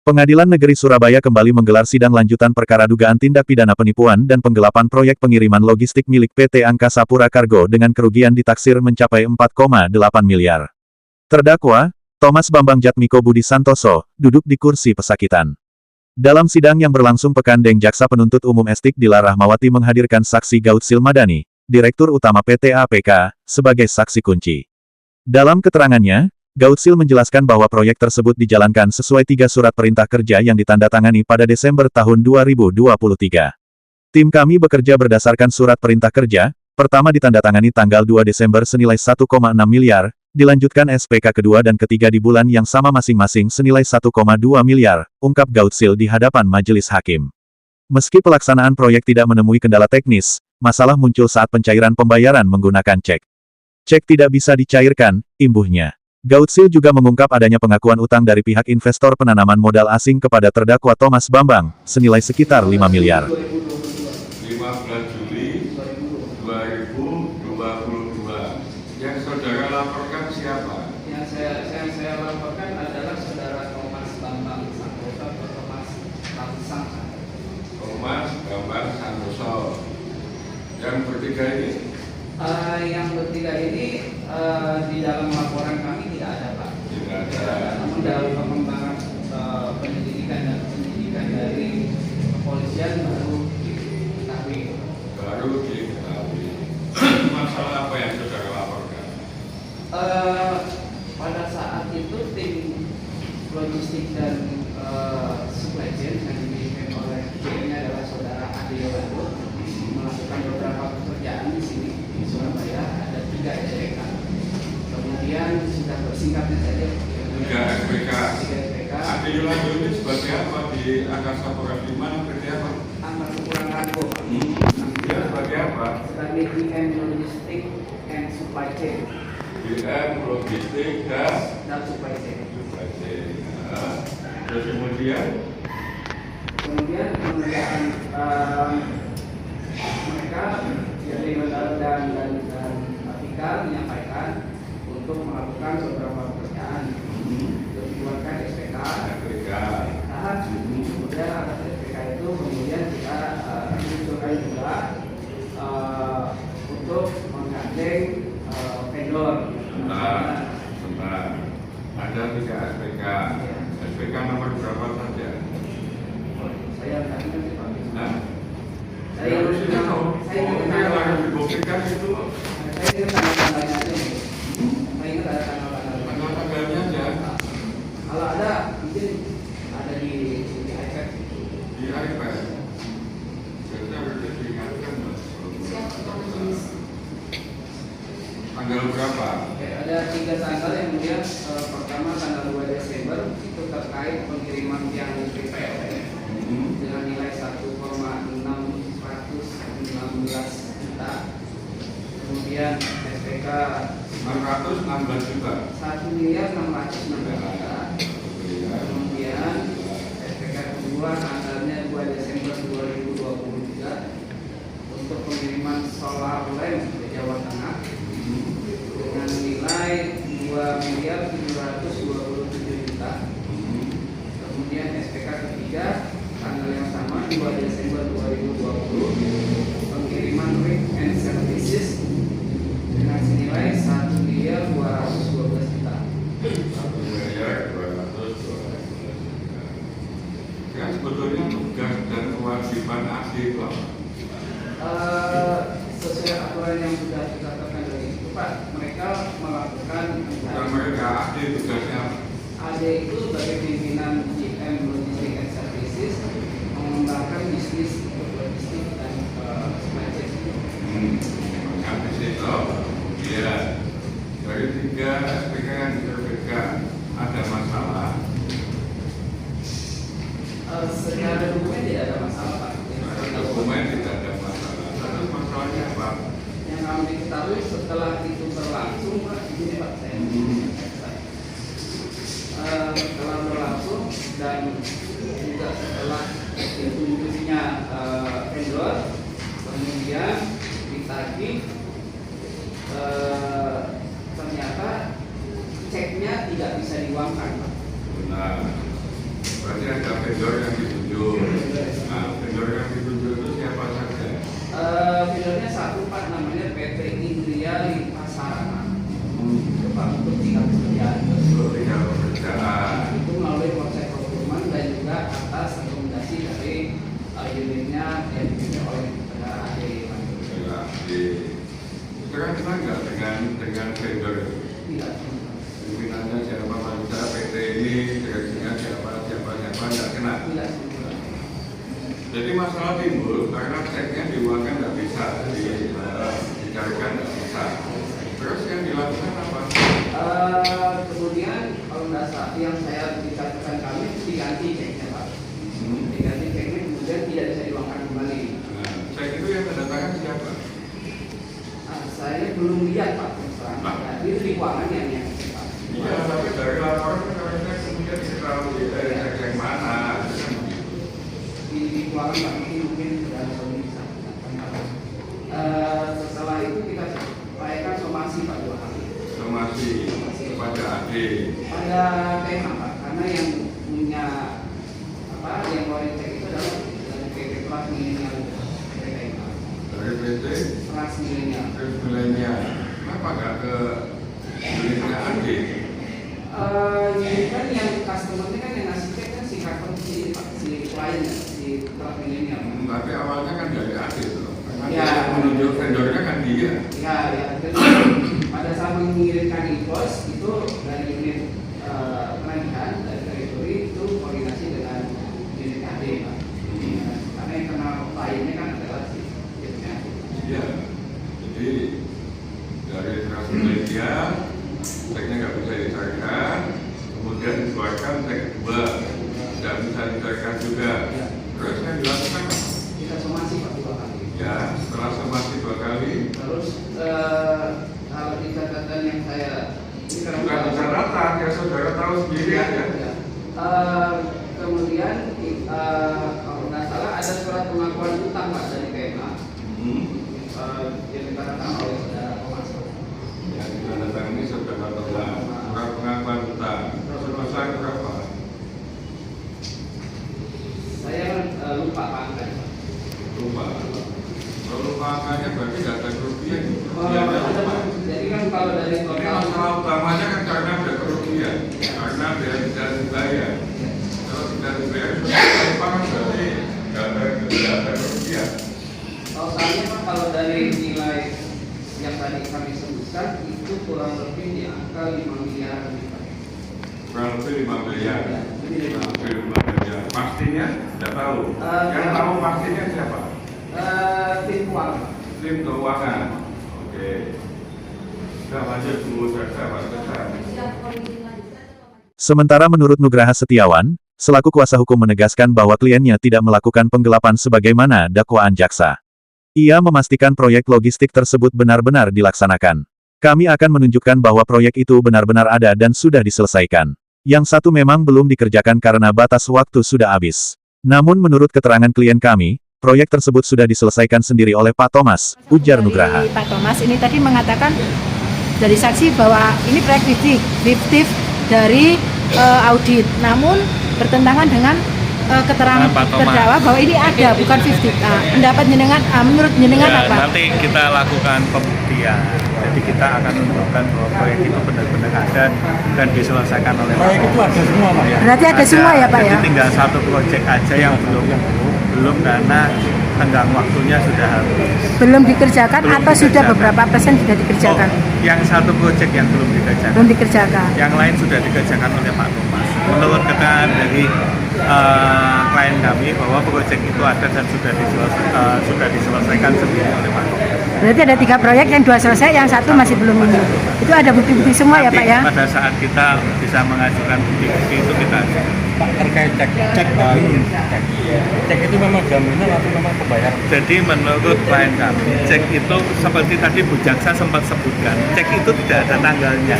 Pengadilan Negeri Surabaya kembali menggelar sidang lanjutan perkara dugaan tindak pidana penipuan dan penggelapan proyek pengiriman logistik milik PT Angkasa Pura Cargo dengan kerugian ditaksir mencapai 4,8 miliar. Terdakwa, Thomas Bambang Jatmiko Budi Santoso, duduk di kursi pesakitan. Dalam sidang yang berlangsung pekan Deng Jaksa Penuntut Umum Estik Dila Rahmawati menghadirkan saksi Gautsil Madani, Direktur Utama PT APK, sebagai saksi kunci. Dalam keterangannya, Gautsil menjelaskan bahwa proyek tersebut dijalankan sesuai 3 surat perintah kerja yang ditandatangani pada Desember tahun 2023. Tim kami bekerja berdasarkan surat perintah kerja, pertama ditandatangani tanggal 2 Desember senilai 1,6 miliar, dilanjutkan SPK kedua dan ketiga di bulan yang sama masing-masing senilai 1,2 miliar, ungkap Gautsil di hadapan majelis hakim. Meski pelaksanaan proyek tidak menemui kendala teknis, masalah muncul saat pencairan pembayaran menggunakan cek. Cek tidak bisa dicairkan, imbuhnya. Gautsil juga mengungkap adanya pengakuan utang dari pihak investor penanaman modal asing kepada terdakwa Thomas Bambang, senilai sekitar 5 miliar. 15 Juli 2022. Yang saudara laporkan siapa? Yang saya laporkan adalah saudara Thomas Bambang Santoso atau Thomas Bambang. Thomas Bambang Santoso. Yang bertiga ini? Yang bertiga ini di dalam laporan kami tidak ada, Pak. Tidak ada. Namun dalam pengembangan penyelidikan dari kepolisian baru diketahui. Masalah apa yang saudara laporkan? Pada saat itu tim logistik dan supply chain yang dipimpin oleh ini adalah saudara Ade Yolando melakukan beberapa pekerjaan di sini di Surabaya, ada 3 SPK. Kemudian sudah bersingkatnya saja 3 SPK. Ade Yolando ini sebagai apa di Angkasa Pura di mana kerja apa? Angkasa Pura Cargo. Dia sebagai apa? Sebagai DM Logistik and Supply Chain. DM Logistik Dan Supply Chain. Terus kemudian pengerjaan mereka dari dan Atika menyampaikan untuk melakukan beberapa pekerjaan untuk dikeluarkan SPK. Kemudian atas SPK itu kemudian kita menunjukkan juga untuk menggandeng vendor. Sebentar. Ada 3 SPK. SPK nomor berapa saja? Saya tadi nanti Pak. Nah, Saya yang dibuktikan itu saya ingin tanda-tandanya aja nih. Saya ingin ada tanda-tandanya. tanggal-tanggalnya aja Kalau ada, mungkin ada di iPad. di iPad. Jadi harus diingatkan, Mas. Tanggal berapa? Oke, ada 3 tanggal yang kemudian pertama tanggal 2 Desember itu terkait pengiriman tiang listrik PLN dengan nilai 1,616 juta. Kemudian SPK 616 juta. 1 miliar 616 juta. Kemudian SPK kedua tanggalnya 2 Desember 2023 untuk pengiriman solar lamp ke Jawa Tengah dengan nilai 2 miliar 727 juta. Kemudian SPK ketiga tanggal yang sama 2 Desember 2020 pengiriman rig and services dengan senilai 1 miliar 212 juta. 1 miliar 212 juta. Ya, sebetulnya tugas dan kewajiban ASI itu apa? Sesuai aturan yang sudah ditetapkan dari itu, Pak, mereka melakukan Bukan mereka, ASI tugasnya apa? AD itu sebagai pimpinan GM Logistik and Services mengembangkan bisnis logistik dan supply chain. Habis itu, ya, dari 3 SPK yang diterbitkan ada masalah. Secara dokumen tidak ada masalah, Pak. Dokumen tidak ada masalah. Terus masalahnya apa? Yang kami ketahui setelah itu berlangsung, Pak, ini Pak setelah berlangsung dan juga setelah ditunjuknya vendor, kemudian ditagih, ternyata ceknya tidak bisa diuangkan, Pak. Benar. Berarti ada vendor yang ditunjuk. Nah, vendor yang ditunjuk itu siapa saja? Vendornya satu Pak, namanya PT Indria Limpasarana. Itu Pak untuk 3 pekerjaan. Untuk 3 pekerjaan. Itu melalui proses procurement dan juga atas rekomendasi dari unitnya yang dipimpin oleh AD. Ya, itu kan kita nggak dengan vendor itu. Tidak. Pimpinannya siapa saja, PT ini, direksinya siapa, nggak kena. Tidak. Jadi masalah timbul karena ceknya diuangkan nggak bisa, dicarikan nggak bisa. Terus yang dilakukan apa? Kemudian kalau nggak salah yang saya dikatakan kami diganti ceknya Pak. Diganti ceknya kemudian tidak bisa diuangkan kembali. Nah, cek itu yang tanda tangan siapa? Saya belum lihat Pak. Nah, itu di keuangan yang Pak. Iya, tapi dari laporan kita kemudian diketahui cek yang mana. Di keuangan Pak mungkin sudah bisa. Setelah itu kita sampaikan somasi Pak 2 kali. Somasi kepada AD. Pada tema Pak, karena yang punya yang ngeluarin cek itu adalah dari PT Trans Milenial PTMA. Dari PT Trans Milenial. Trans Milenial. Kenapa nggak ke miliknya AD? Ini kan yang customer-nya kan yang ngasih cek kan si customer si kliennya, si Trans Milenial. Tapi awalnya kan dari AD itu. Ya. Menunjuk vendornya kan dia. Ya. Pada saat mengirimkan invoice itu dari unit penagihan dari teritori itu koordinasi dengan unit AD Pak. Karena yang kenal kliennya kan adalah si unit AD. Iya. Jadi dari Transmedia ceknya nggak bisa dicarikan, kemudian dikeluarkan cek kedua, tidak bisa dicarikan juga. Ya. Terus yang dilakukan apa? Kita somasi Pak 2 kali. Ya, setelah somasi 2 kali, Terus kalau di catatan yang saya ini karena bukan di catatan, ya saudara tahu sendiri aja. ya. Kemudian kalau nggak salah ada surat pengakuan utang Pak dari PMA yang dikatakan oleh saudara Thomas. Yang ditandatangani saudara Thomas, surat pengakuan utang. Sebesar berapa? Saya lupa Pak angka. Lupa. Kalau lupa angkanya berarti nggak ada kerugian. Jadi kan kalau dari Ini total masalah utamanya kan karena ada kerugian, karena dia tidak dibayar. Kalau tidak dibayar, lupa kan berarti nggak ada kerugian. totalnya Pak kalau dari nilai yang tadi kami sebutkan itu kurang lebih di angka 5 miliar. Kurang lebih 5 miliar. Kurang lebih 5 miliar. Pastinya tidak tahu. Yang tahu pastinya siapa? Tim keuangan. Tim keuangan. Oke. Sudah lanjut dulu saya. Sementara menurut Nugraha Setiawan, selaku kuasa hukum menegaskan bahwa kliennya tidak melakukan penggelapan sebagaimana dakwaan jaksa. Ia memastikan proyek logistik tersebut benar-benar dilaksanakan. Kami akan menunjukkan bahwa proyek itu benar-benar ada dan sudah diselesaikan. Yang satu memang belum dikerjakan karena batas waktu sudah habis. Namun menurut keterangan klien kami, proyek tersebut sudah diselesaikan sendiri oleh Pak Thomas, ujar Nugraha. Pak Thomas ini tadi mengatakan dari saksi bahwa ini proyek fiktif dari audit, namun bertentangan dengan keterangan terdakwa bahwa ini ada, bukan fiktif. Pendapat jenengan, menurut jenengan apa? Nanti kita lakukan pembuktian. Jadi kita akan menunjukkan bahwa proyek itu benar-benar ada dan diselesaikan oleh proyek itu ada semua Pak ya? Berarti ada semua ya Pak ya? Jadi tinggal satu proyek aja yang belum karena tenggang waktunya sudah habis. Belum dikerjakan atau sudah beberapa persen sudah dikerjakan? Yang satu proyek yang belum dikerjakan. Belum dikerjakan. Yang lain sudah dikerjakan oleh Pak Thomas. Menurut keterangan dari klien kami bahwa proyek itu ada dan sudah diselesaikan sendiri oleh Pak Thomas. Berarti ada 3 proyek, yang 2 selesai, yang 1 masih belum ini. Itu ada bukti-bukti semua ya Pak ya? Pada saat kita bisa mengajukan bukti-bukti itu kita ajukan. Pak terkait cek itu memang jaminan atau memang pembayaran? Jadi menurut klien kami, cek itu seperti tadi Bu Jaksa sempat sebutkan, cek itu tidak ada tanggalnya.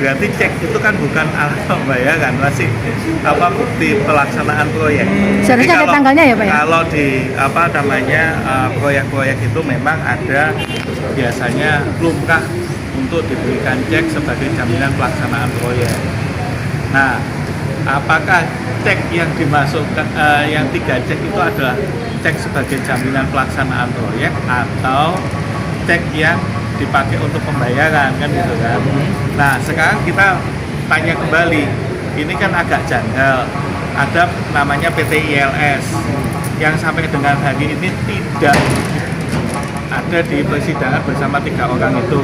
Berarti cek itu kan bukan alat pembayaran, masih bukti pelaksanaan proyek. Seharusnya ada tanggalnya ya Pak ya? Kalau di proyek-proyek itu memang ada biasanya lumrah untuk diberikan cek sebagai jaminan pelaksanaan proyek. Nah, apakah cek yang dimasukkan, yang 3 cek itu adalah cek sebagai jaminan pelaksanaan proyek atau cek yang dipakai untuk pembayaran, kan gitu kan. Nah sekarang kita tanya kembali, ini kan agak janggal, ada namanya PT ILS yang sampai dengan hari ini tidak ada di persidangan bersama 3 orang itu.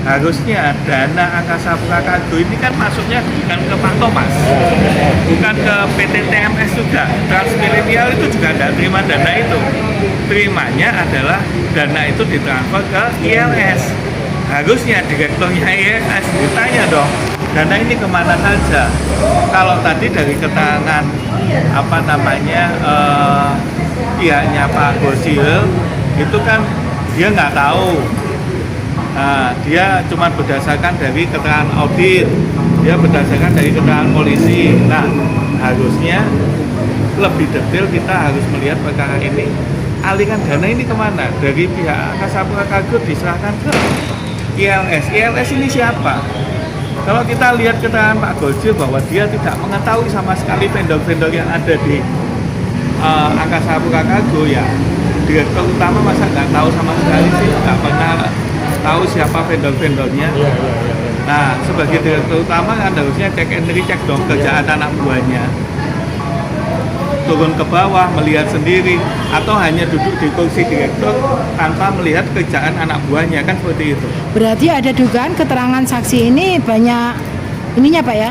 Harusnya dana Angkasa Pura Cargo ini kan masuknya bukan ke Pak Thomas, bukan ke PT TMS juga. Transmilenial itu juga tidak terima dana itu. Terimanya adalah dana itu ditransfer ke ILS. Harusnya direkturnya ILS ditanya dong, dana ini kemana saja? Kalau tadi dari keterangan pihaknya Pak Gosil itu kan dia nggak tahu. Nah, dia cuma berdasarkan dari keterangan audit, dia berdasarkan dari keterangan polisi. Nah, harusnya lebih detail kita harus melihat perkara ini. Aliran dana ini kemana? Dari pihak Angkasa Pura Cargo diserahkan ke ILS. ILS ini siapa? Kalau kita lihat keterangan Pak Gojil bahwa dia tidak mengetahui sama sekali vendor-vendor yang ada di Angkasa Pura Cargo, ya direktur utama masa nggak tahu sama sekali sih, nggak pernah tahu siapa vendor-vendornya. Nah, sebagai direktur utama kan harusnya cek and recheck dong kerjaan anak buahnya. Turun ke bawah, melihat sendiri, atau hanya duduk di kursi direktur tanpa melihat kerjaan anak buahnya, kan seperti itu. Berarti ada dugaan keterangan saksi ini banyak ininya Pak ya?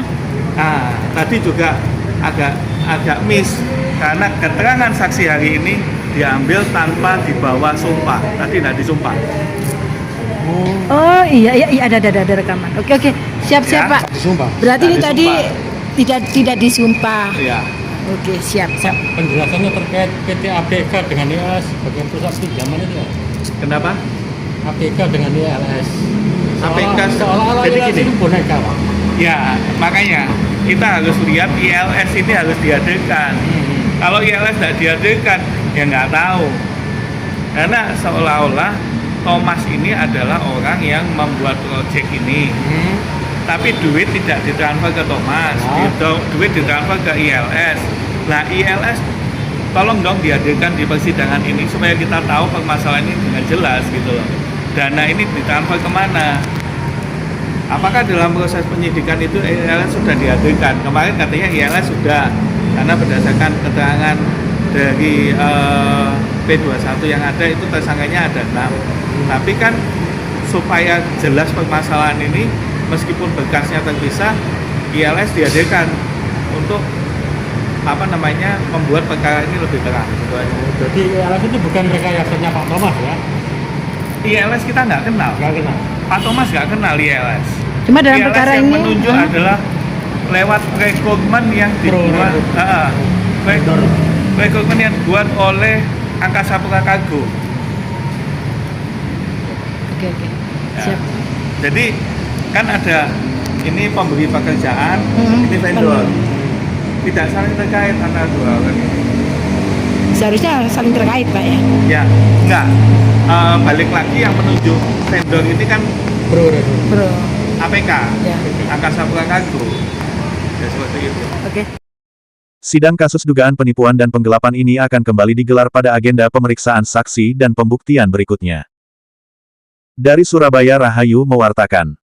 Nah, tadi juga agak miss, karena keterangan saksi hari ini diambil tanpa dibawa sumpah. Tadi tidak disumpah. Oh iya ada rekaman. Oke siap Ya, Pak. Disumpah. Berarti ini Tidak tadi disumpah. tidak disumpah. Ya. Oke siap. Penjelasannya terkait PT ABK dengan ILS bagian pusat pinjaman itu ya? Kenapa? ABK dengan ILS. ABK, Seolah-olah jadi ILS gini. itu boneka Pak. Ya, makanya kita harus lihat ILS ini harus dihadirkan. Kalau ILS tidak dihadirkan, ya nggak tahu. Karena seolah-olah Thomas ini adalah orang yang membuat proyek ini. Tapi duit tidak ditransfer ke Thomas, duit ditransfer ke ILS. Nah, ILS tolong dong dihadirkan di persidangan ini supaya kita tahu permasalahan ini dengan jelas gitu loh. Dana ini ditransfer kemana? Apakah dalam proses penyidikan itu ILS sudah dihadirkan? Kemarin katanya ILS sudah, karena berdasarkan keterangan dari P21 yang ada itu tersangkanya ada 6. Tapi kan supaya jelas permasalahan ini, meskipun berkasnya terpisah, ILS dihadirkan untuk membuat perkara ini lebih terang. Gitu aja. Jadi ILS itu bukan rekayasanya Pak Thomas ya? ILS kita nggak kenal. Nggak kenal. Pak Thomas nggak kenal ILS. Cuma dalam ILS perkara yang ini menunjuk adalah lewat rekrutmen yang dibuat, rekrutmen yang dibuat oleh Angkasa Pura Cargo. Oke. Ya. Siap. Jadi kan ada ini pemberi pekerjaan, ini vendor. Tidak saling terkait antara dua orang ini. Seharusnya saling terkait Pak ya. Ya, enggak. Balik lagi yang menunjuk vendor ini kan Bro. APK, Ya. Angkasa Pura Cargo. Ya seperti itu. Oke. Sidang kasus dugaan penipuan dan penggelapan ini akan kembali digelar pada agenda pemeriksaan saksi dan pembuktian berikutnya. Dari Surabaya, Rahayu mewartakan.